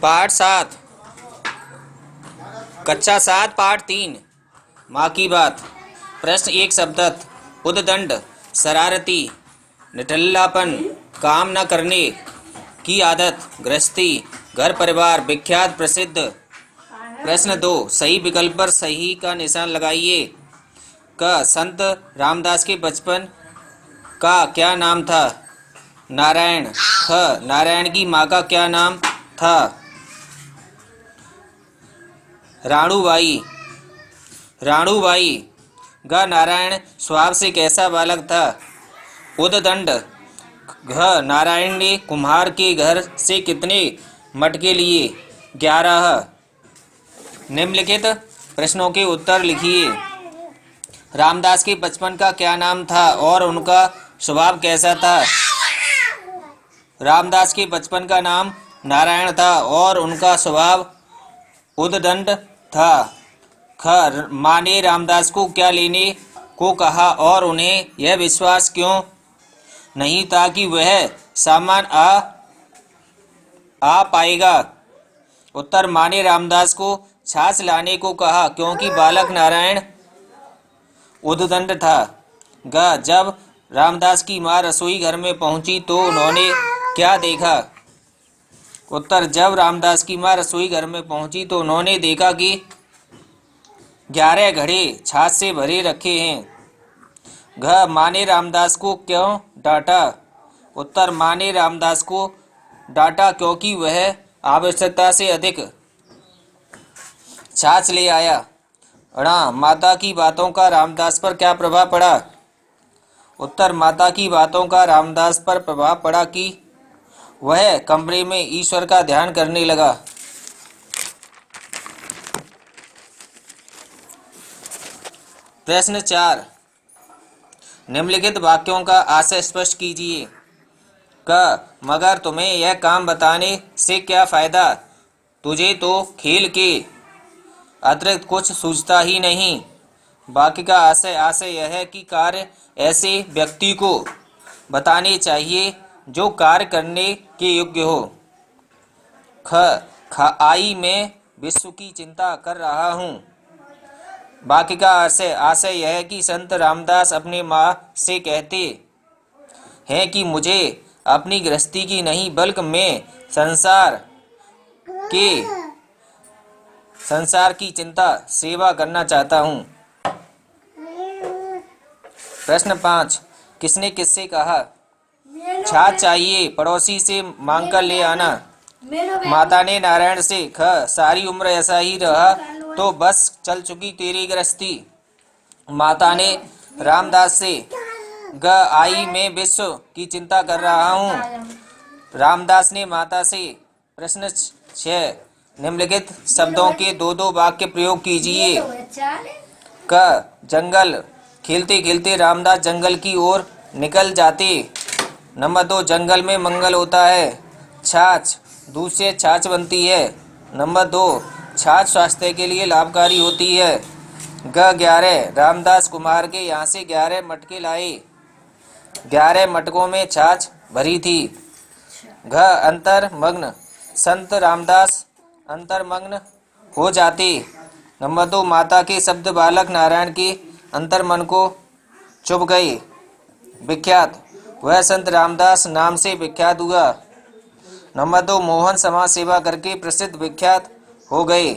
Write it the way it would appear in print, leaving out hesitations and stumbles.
पाठ 7 कक्षा 7 पाठ 3 माँ की बात। प्रश्न 1 शब्दत उद्दंड शरारती निठल्लापन काम न करने की आदत गृहस्थी घर परिवार विख्यात प्रसिद्ध। प्रश्न 2 सही विकल्प पर सही का निशान लगाइए। क संत रामदास के बचपन का क्या नाम था? नारायण। ख नारायण की माँ का क्या नाम था? राणूबाई। राणूबाई। ग नारायण स्वभाव से कैसा बालक था? उद्दंड। घ नारायण ने कुम्हार के घर से कितने मटके लिए? 11। निम्नलिखित प्रश्नों के उत्तर लिखिए। रामदास के बचपन का क्या नाम था और उनका स्वभाव कैसा था? रामदास के बचपन का नाम नारायण था और उनका स्वभाव उद्दंड था। ख माँ ने रामदास को क्या लेने को कहा और उन्हें यह विश्वास क्यों नहीं था कि वह सामान आ पाएगा? उत्तर माँ ने रामदास को छाछ लाने को कहा क्योंकि बालक नारायण उद्दंड था। ग जब रामदास की माँ रसोई घर में पहुंची तो उन्होंने क्या देखा? उत्तर जब रामदास की माँ रसोई घर में पहुंची तो उन्होंने देखा कि 11 घड़े छाछ से भरे रखे हैं। घ माँ ने रामदास को क्यों डांटा? उत्तर माँ ने रामदास को डांटा क्योंकि वह आवश्यकता से अधिक छाछ ले आया। ण माता की बातों का रामदास पर क्या प्रभाव पड़ा? उत्तर माता की बातों का रामदास पर प्रभाव पड़ा कि वह कमरे में ईश्वर का ध्यान करने लगा। प्रश्न 4 निम्नलिखित वाक्यों का आशय स्पष्ट कीजिए। क मगर तुम्हें यह काम बताने से क्या फायदा? तुझे तो खेल के अतिरिक्त कुछ सूझता ही नहीं। वाक्य का आशय यह है कि कार्य ऐसे व्यक्ति को बताने चाहिए जो कार्य करने के योग्य हो। आई मैं विश्व की चिंता कर रहा हूँ। वाक्य का आशय यह है कि संत रामदास अपने माँ से कहते हैं कि मुझे अपनी गृहस्थी की नहीं बल्कि मैं संसार की चिंता सेवा करना चाहता हूँ। प्रश्न 5 किसने किससे कहा? छाछ चाहिए पड़ोसी से मांगकर ले आना। माता ने नारायण से। ख सारी उम्र ऐसा ही रहा तो बस चल चुकी तेरी गृहस्थी। माता ने रामदास से। ग आई मैं विश्व की चिंता कर रहा हूँ। रामदास ने माता से। प्रश्न 6 निम्नलिखित शब्दों के दो वाक्य प्रयोग कीजिए। क जंगल खेलते खेलते रामदास जंगल की ओर निकल जाते। नंबर 2 जंगल में मंगल होता है। छाछ दूध से छाछ बनती है। नंबर 2 छाछ स्वास्थ्य के लिए लाभकारी होती है। ग 11 रामदास कुम्हार के यहाँ से 11 मटके लाए। 11 मटकों में छाछ भरी थी। घ अंतर्मग्न संत रामदास अंतर्मग्न हो जाते। नंबर 2 माता के शब्द बालक नारायण के अंतर्मन को चुभ गए। विख्यात वह संत रामदास नाम से विख्यात हुआ। नंबर 2 मोहन समाज सेवा करके प्रसिद्ध विख्यात हो गए।